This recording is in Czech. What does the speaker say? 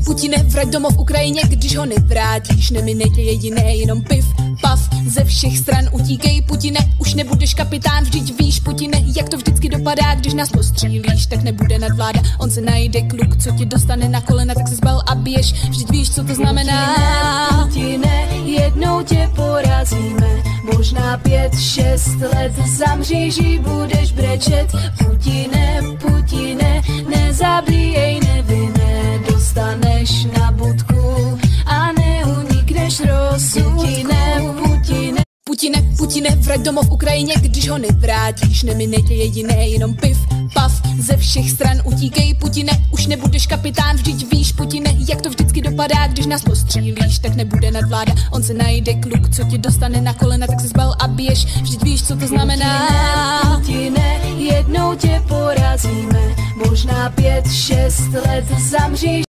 Putine, vrať domov Ukrajině, když ho nevrátíš, nemine tě jediné, jenom piv, pav, ze všech stran utíkej, Putine, už nebudeš kapitán, vždyť víš, Putine, jak to vždycky dopadá, když nás postřílíš, tak nebude nadvláda, on se najde kluk, co ti dostane na kolena, tak se zbal a běž, vždyť víš, co to znamená. Putine, jednou tě porazíme, možná 5-6 let zamříš i budeš brečet. Putine, nezabíjej nevinné, dostaneš na budku a neunikneš rozsudku. Putine, vrať domov Ukrajině, když ho nevrátíš, nemine tě jediné, jenom piv, pav, ze všech stran utíkej, Putine, už nebudeš kapitán, vždyť víš, Putine, jak to vždycky dopadá, když nás postřílíš, tak nebude nadvláda, on se najde kluk, co ti dostane na kolena, tak se zbal a běž, vždyť víš, co to znamená. Putine, jednou tě porazíme, možná 5-6 let zamříš.